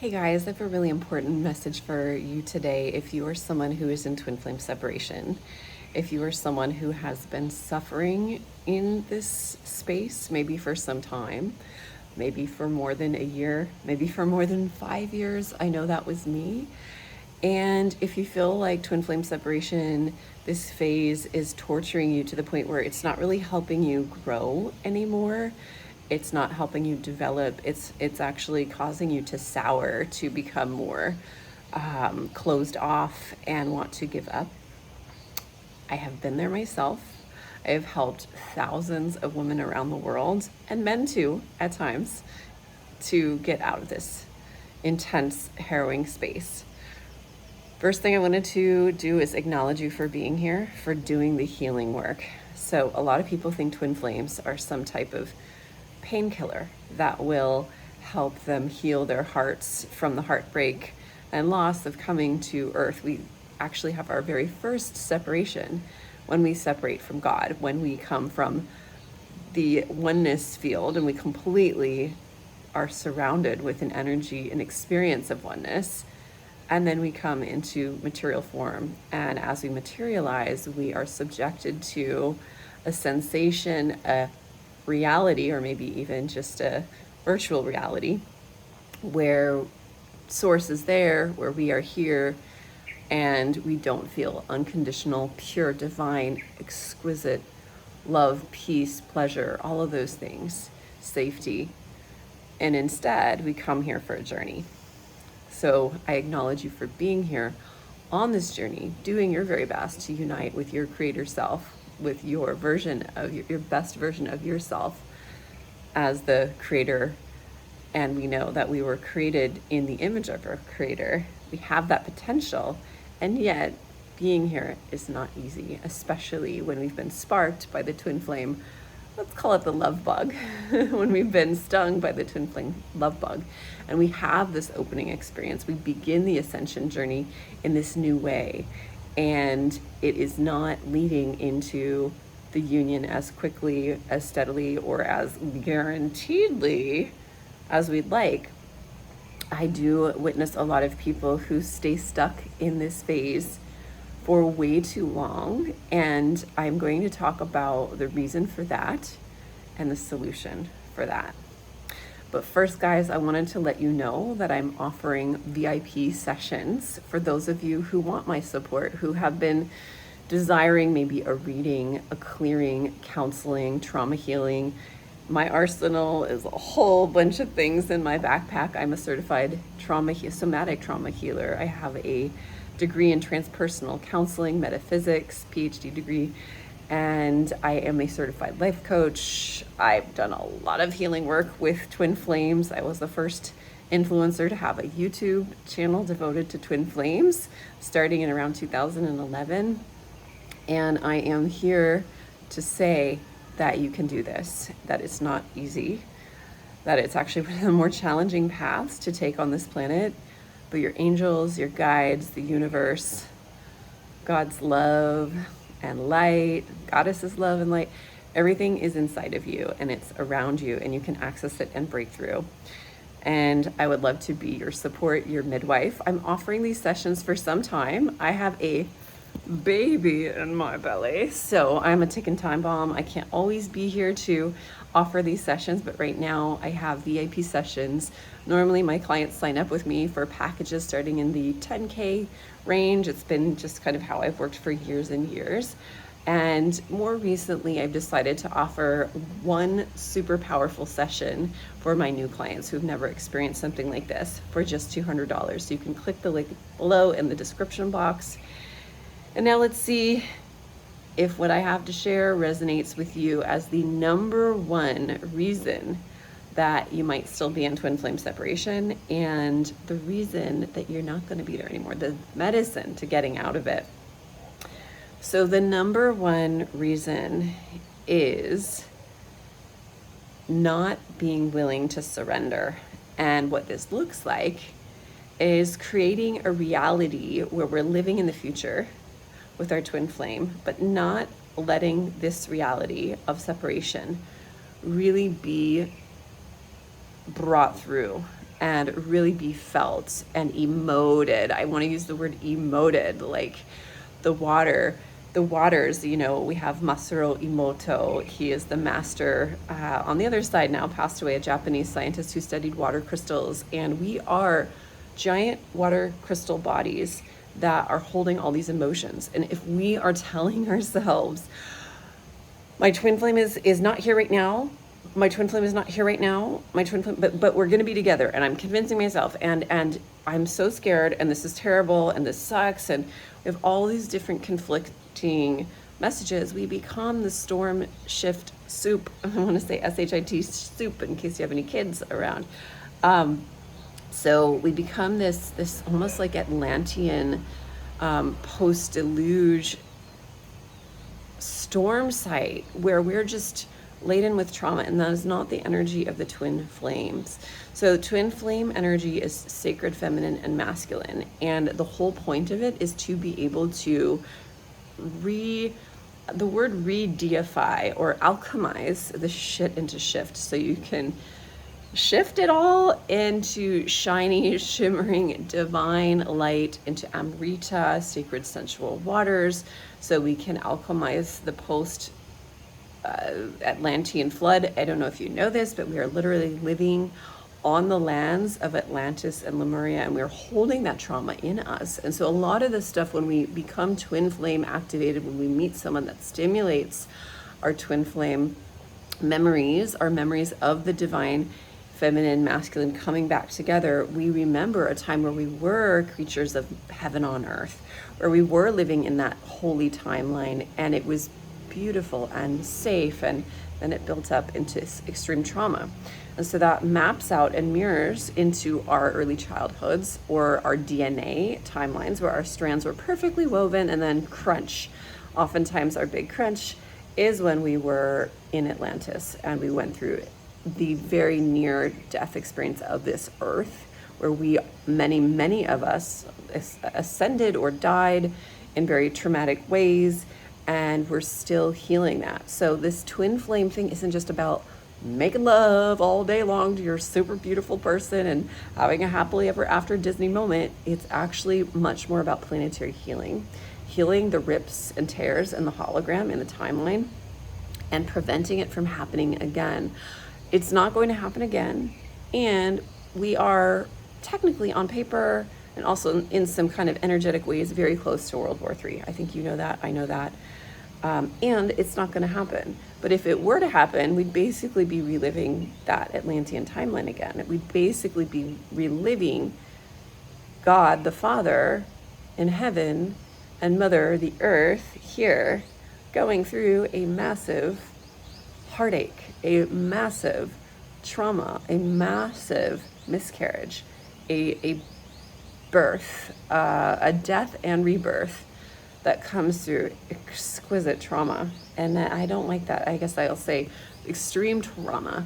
Hey guys, I have a really important message for you today. If you are someone who is in twin flame separation, if you are someone who has been suffering in this space, maybe for some time, maybe for more than a year, maybe for more than 5 years, I know that was me. And if you feel like twin flame separation, this phase is torturing you to the point where it's not really helping you grow anymore, it's not helping you develop, it's actually causing you to sour, to become more closed off and want to give up. I have been there myself. I have helped thousands of women around the world, and men too at times, to get out of this intense, harrowing space. First thing I wanted to do is acknowledge you for being here, for doing the healing work. So a lot of people think twin flames are some type of painkiller that will help them heal their hearts from the heartbreak and loss of coming to earth. We actually have our very first separation when we separate from God, when we come from the oneness field and we completely are surrounded with an energy, an experience of oneness. And then we come into material form. And as we materialize, we are subjected to a sensation, a reality, or maybe even just a virtual reality where source is there, where we are here, and we don't feel unconditional, pure, divine, exquisite love, peace, pleasure, all of those things, safety. And instead, we come here for a journey. So I acknowledge you for being here on this journey, doing your very best to unite with your creator self, with your version of your best version of yourself as the creator. And we know that we were created in the image of our creator. We have that potential, and yet being here is not easy, especially when we've been sparked by the twin flame. Let's call it the love bug, when we've been stung by the twin flame love bug. And we have this opening experience. We begin the ascension journey in this new way. And it is not leading into the union as quickly, as steadily, or as guaranteedly as we'd like. I do witness a lot of people who stay stuck in this phase for way too long, and I'm going to talk about the reason for that and the solution for that. But first, guys, I wanted to let you know that I'm offering VIP sessions for those of you who want my support, who have been desiring maybe a reading, a clearing, counseling, trauma healing. My arsenal is a whole bunch of things in my backpack. I'm a certified somatic trauma healer. I have a degree in transpersonal counseling, metaphysics, PhD degree, and I am a certified life coach. I've done a lot of healing work with twin flames. I was the first influencer to have a YouTube channel devoted to twin flames, starting in around 2011. And I am here to say that you can do this, that it's not easy, that it's actually one of the more challenging paths to take on this planet. But your angels, your guides, the universe, God's love and light, Goddess's love and light, everything is inside of you and it's around you, and you can access it and break through. And I would love to be your support, your midwife. I'm offering these sessions for some time. I have a baby in my belly, so I'm a ticking time bomb. I can't always be here to offer these sessions, but right now I have VIP sessions. Normally my clients sign up with me for packages starting in the 10K range. It's been just kind of how I've worked for years and years. And more recently, I've decided to offer one super powerful session for my new clients who've never experienced something like this for just $200. So you can click the link below in the description box. And now let's see if what I have to share resonates with you as the number one reason that you might still be in twin flame separation, and the reason that you're not going to be there anymore, the medicine to getting out of it. So the number one reason is not being willing to surrender. And what this looks like is creating a reality where we're living in the future with our twin flame, but not letting this reality of separation really be brought through and really be felt and emoted. I want to use the word emoted, like the waters, you know, we have Masaru Emoto. He is the master. On the other side now, passed away, a Japanese scientist who studied water crystals. And we are giant water crystal bodies that are holding all these emotions. And if we are telling ourselves, my twin flame is not here right now, my twin flame is not here right now, my twin flame, but we're going to be together, and I'm convincing myself, and I'm so scared, and this is terrible, and this sucks, and we have all these different conflicting messages. We become the storm shift soup. I want to say SHIT soup in case you have any kids around. So we become this almost like Atlantean post-deluge storm site where we're just laden with trauma, and that is not the energy of the twin flames. So twin flame energy is sacred feminine and masculine, and the whole point of it is to be able to the word re-deify or alchemize the shit into shift, so you can shift it all into shiny, shimmering, divine light, into Amrita, sacred sensual waters, so we can alchemize the post Atlantean flood. I don't know if you know this, but we are literally living on the lands of Atlantis and Lemuria, and we're holding that trauma in us. And so a lot of this stuff, when we become twin flame activated, when we meet someone that stimulates our twin flame memories, our memories of the divine feminine, masculine coming back together, we remember a time where we were creatures of heaven on earth, where we were living in that holy timeline, and it was beautiful and safe, and then it built up into extreme trauma. And so that maps out and mirrors into our early childhoods or our DNA timelines, where our strands were perfectly woven, and then crunch. Oftentimes our big crunch is when we were in Atlantis and we went through the very near death experience of this earth, where many of us ascended or died in very traumatic ways, and we're still healing that. So this twin flame thing isn't just about making love all day long to your super beautiful person and having a happily ever after Disney moment. It's actually much more about planetary healing the rips and tears in the hologram, in the timeline, and preventing it from happening again. It's not going to happen again, and we are technically, on paper and also in some kind of energetic ways, very close to World War III. I think you know that, I know that. And it's not going to happen. But if it were to happen, we'd basically be reliving that Atlantean timeline again. We'd basically be reliving God the Father in heaven and Mother the Earth here, going through a massive heartache, a massive trauma, a massive miscarriage, a birth, a death and rebirth that comes through exquisite trauma. And I don't like that. I guess I'll say extreme trauma.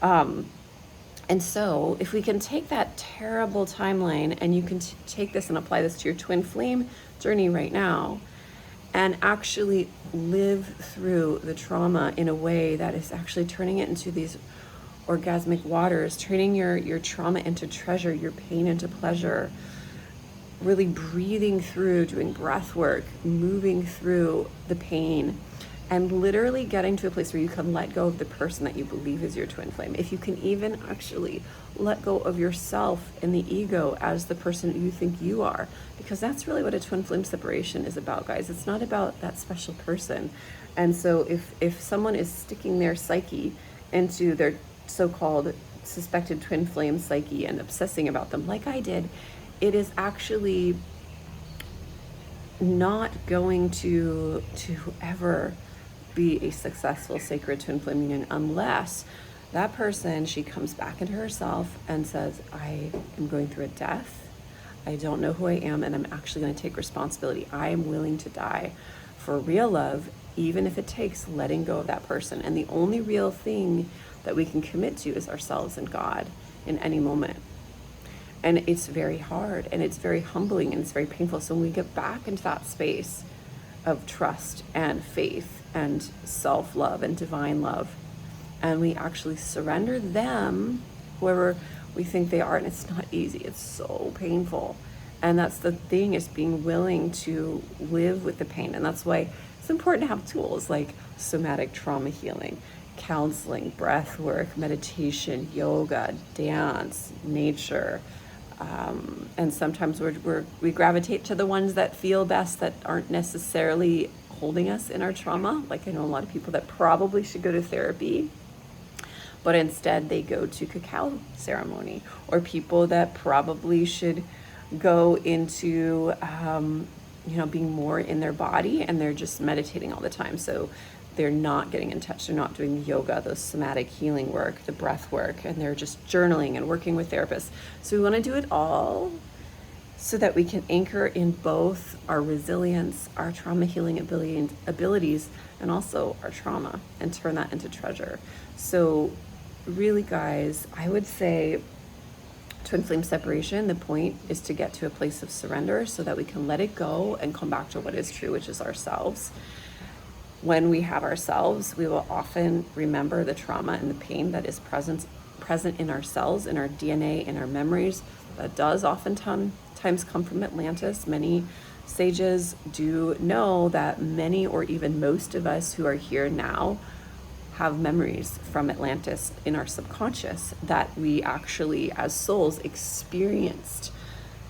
And so if we can take that terrible timeline, and you can take this and apply this to your twin flame journey right now, and actually live through the trauma in a way that is actually turning it into these orgasmic waters, turning your trauma into treasure, your pain into pleasure, really breathing through, doing breath work, moving through the pain, and literally getting to a place where you can let go of the person that you believe is your twin flame. If you can even actually let go of yourself and the ego as the person you think you are, because that's really what a twin flame separation is about, guys. It's not about that special person. And so if someone is sticking their psyche into their so-called suspected twin flame psyche and obsessing about them like I did, it is actually not going to ever be a successful sacred twin flame union unless that person, she comes back into herself and says, I am going through a death. I don't know who I am, and I'm actually going to take responsibility. I am willing to die for real love, even if it takes letting go of that person. And the only real thing that we can commit to is ourselves and God in any moment. And it's very hard, and it's very humbling, and it's very painful. So when we get back into that space of trust and faith and self-love and divine love, and we actually surrender them, whoever we think they are, and it's not easy. It's so painful. And that's the thing, is being willing to live with the pain. And that's why it's important to have tools like somatic trauma healing, counseling, breath work, meditation, yoga, dance, nature. And sometimes we gravitate to the ones that feel best, that aren't necessarily holding us in our trauma. Like, I know a lot of people that probably should go to therapy, but instead they go to cacao ceremony, or people that probably should go into being more in their body, and they're just meditating all the time, so they're not getting in touch, they're not doing yoga, those somatic healing work, the breath work, and they're just journaling and working with therapists. So we want to do it all so that we can anchor in both our resilience, our trauma healing abilities, and also our trauma, and turn that into treasure. So really, guys, I would say twin flame separation, the point is to get to a place of surrender so that we can let it go and come back to what is true, which is ourselves. When we have ourselves, we will often remember the trauma and the pain that is present in our cells, in our DNA, in our memories. That does oftentimes come from Atlantis. Many sages do know that many, or even most of us who are here now, have memories from Atlantis in our subconscious, that we actually, as souls, experienced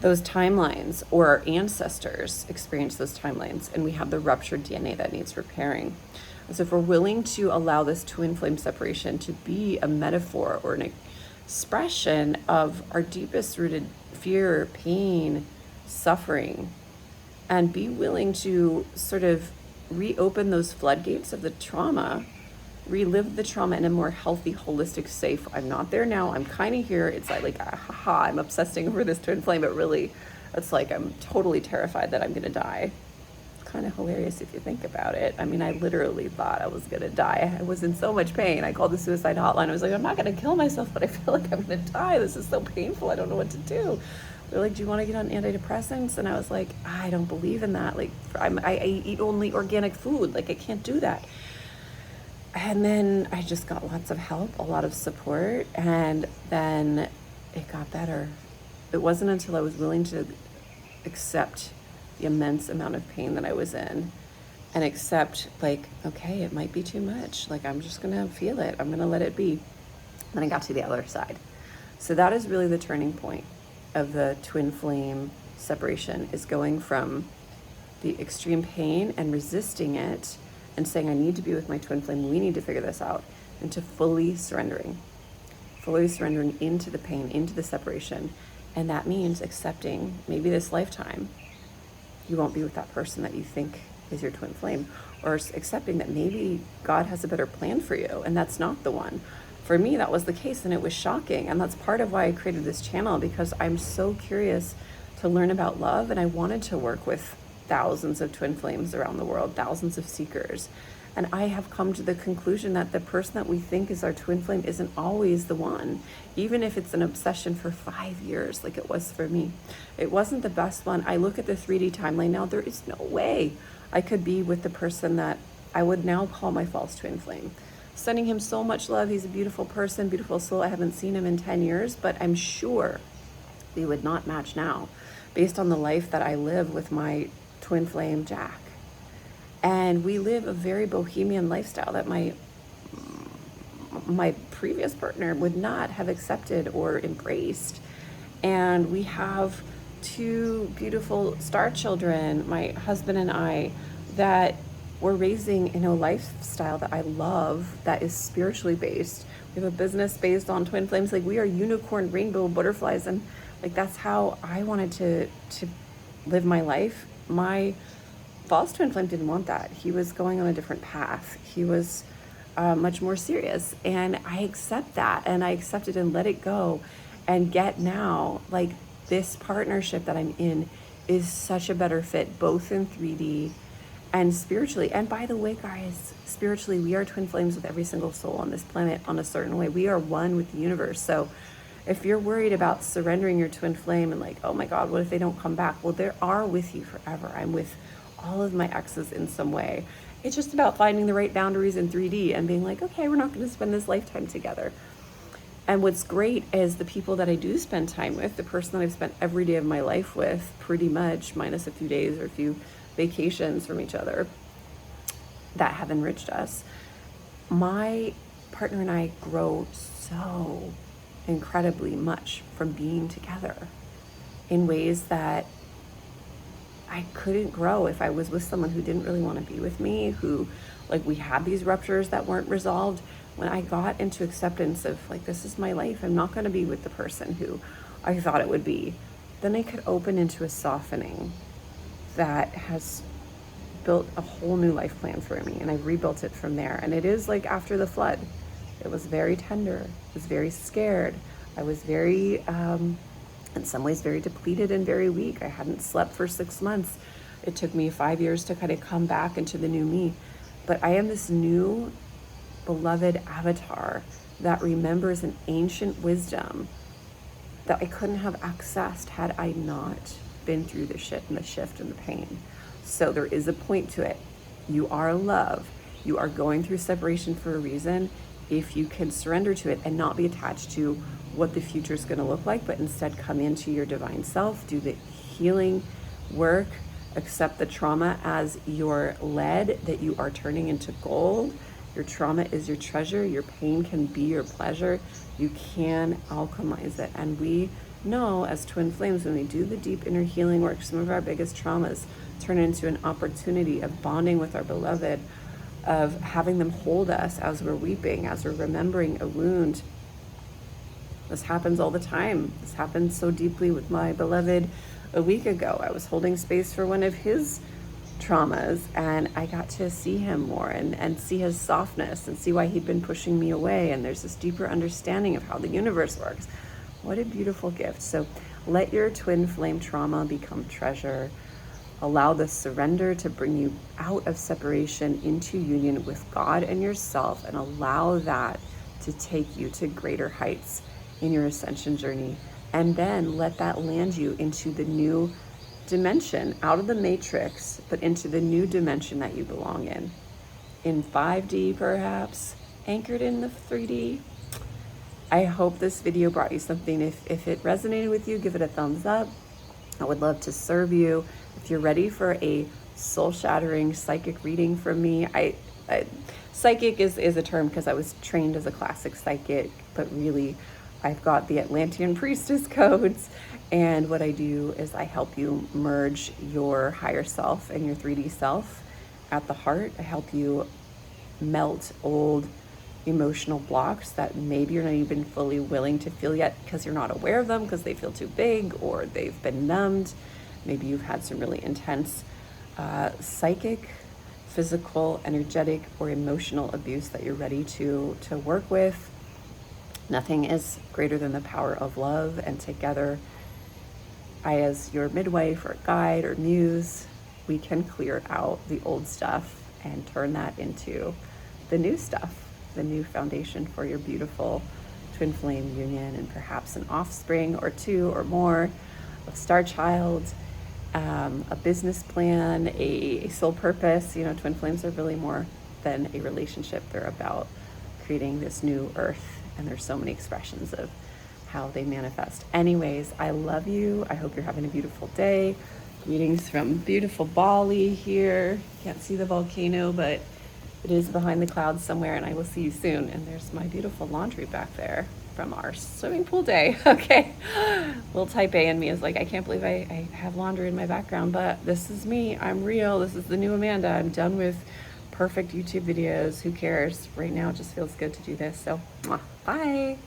those timelines, or our ancestors experienced those timelines, and we have the ruptured DNA that needs repairing. And so if we're willing to allow this twin flame separation to be a metaphor or an expression of our deepest rooted fear, pain, suffering, and be willing to sort of reopen those floodgates of the trauma, relive the trauma in a more healthy, holistic, safe. I'm not there now, I'm kind of here. It's like haha, I'm obsessing over this twin flame, but really it's like I'm totally terrified that I'm gonna die. It's kind of hilarious if you think about it. I mean, I literally thought I was gonna die. I was in so much pain. I called the suicide hotline. I was like, I'm not gonna kill myself, but I feel like I'm gonna die. This is so painful, I don't know what to do. They're like, do you want to get on antidepressants? And I was like, I don't believe in that. Like, I eat only organic food. Like, I can't do that. And then I just got lots of help, a lot of support, and then it got better. It wasn't until I was willing to accept the immense amount of pain that I was in, and accept, like, okay, it might be too much. Like, I'm just gonna feel it. I'm gonna let it be. Then I got to the other side. So that is really the turning point of the twin flame separation, is going from the extreme pain and resisting it and saying, I need to be with my twin flame, we need to figure this out, into fully surrendering into the pain, into the separation. And that means accepting, maybe this lifetime, you won't be with that person that you think is your twin flame, or accepting that maybe God has a better plan for you, and that's not the one. For me, that was the case, and it was shocking. And that's part of why I created this channel, because I'm so curious to learn about love, and I wanted to work with thousands of twin flames around the world, thousands of seekers. And I have come to the conclusion that the person that we think is our twin flame isn't always the one, even if it's an obsession for 5 years, like it was for me. It wasn't the best one. I look at the 3D timeline now, there is no way I could be with the person that I would now call my false twin flame. Sending him so much love. He's a beautiful person, beautiful soul. I haven't seen him in 10 years, but I'm sure we would not match now, based on the life that I live with my twin flame Jack. And we live a very bohemian lifestyle that my previous partner would not have accepted or embraced. And we have 2 beautiful star children, my husband and I, that we're raising in a lifestyle that I love, that is spiritually based. We have a business based on twin flames. Like, we are unicorn rainbow butterflies, and like, that's how I wanted to live my life. My false twin flame didn't want that. He was going on a different path. He was much more serious, and I accept that, and I accept it and let it go, and get now, like, this partnership that I'm in is such a better fit, both in 3D and spiritually. And by the way, guys, spiritually, we are twin flames with every single soul on this planet on a certain way. We are one with the universe. So if you're worried about surrendering your twin flame and like, oh my God, what if they don't come back? Well, they are with you forever. I'm with all of my exes in some way. It's just about finding the right boundaries in 3D and being like, okay, we're not going to spend this lifetime together. And what's great is the people that I do spend time with, the person that I've spent every day of my life with, pretty much, minus a few days or a few vacations from each other that have enriched us, my partner and I grow so incredibly much from being together in ways that I couldn't grow if I was with someone who didn't really want to be with me, who, like, we had these ruptures that weren't resolved. When I got into acceptance of, like, this is my life, I'm not going to be with the person who I thought it would be, then I could open into a softening that has built a whole new life plan for me, and I rebuilt it from there. And it is like after the flood. It was very tender. I was very scared. I was very, in some ways, very depleted and very weak. I hadn't slept for 6 months. It took me 5 years to kind of come back into the new me. But I am this new beloved avatar that remembers an ancient wisdom that I couldn't have accessed had I not been through the shit and the shift and the pain. So there is a point to it. You are love. You are going through separation for a reason. If you can surrender to it and not be attached to what the future is going to look like, but instead come into your divine self, do the healing work, accept the trauma as your lead that you are turning into gold. Your trauma is your treasure. Your pain can be your pleasure. You can alchemize it. And we know as twin flames, when we do the deep inner healing work, some of our biggest traumas turn into an opportunity of bonding with our beloved, of having them hold us as we're weeping, as we're remembering a wound. This happens all the time. This happened so deeply with my beloved a week ago. I was holding space for one of his traumas, and I got to see him more and see his softness and see why he'd been pushing me away. And there's this deeper understanding of how the universe works. What a beautiful gift. So let your twin flame trauma become treasure. Allow the surrender to bring you out of separation into union with God and yourself, and allow that to take you to greater heights in your ascension journey. And then let that land you into the new dimension, out of the matrix, but into the new dimension that you belong in 5D perhaps, anchored in the 3D. I hope this video brought you something. If it resonated with you, give it a thumbs up. I would love to serve you. If you're ready for a soul-shattering psychic reading from me, psychic is a term because I was trained as a classic psychic, but really I've got the Atlantean priestess codes, and what I do is I help you merge your higher self and your 3D self at the heart. I help you melt old emotional blocks that maybe you're not even fully willing to feel yet because you're not aware of them, because they feel too big or they've been numbed. Maybe you've had some really intense psychic, physical, energetic, or emotional abuse that you're ready to work with. Nothing is greater than the power of love, and together, I, as your midwife or guide or muse, we can clear out the old stuff and turn that into the new stuff, the new foundation for your beautiful twin flame union, and perhaps an offspring or two or more, a star child, a business plan, a soul purpose. You know, twin flames are really more than a relationship. They're about creating this new earth, and there's so many expressions of how they manifest. Anyways, I love you. I hope you're having a beautiful day. Greetings from beautiful Bali here. Can't see the volcano, but it is behind the clouds somewhere, and I will see you soon. And there's my beautiful laundry back there from our swimming pool day. Okay. Little type A in me is like, I can't believe I have laundry in my background, but this is me. I'm real. This is the new Amanda. I'm done with perfect YouTube videos. Who cares? Right now it just feels good to do this. So, bye.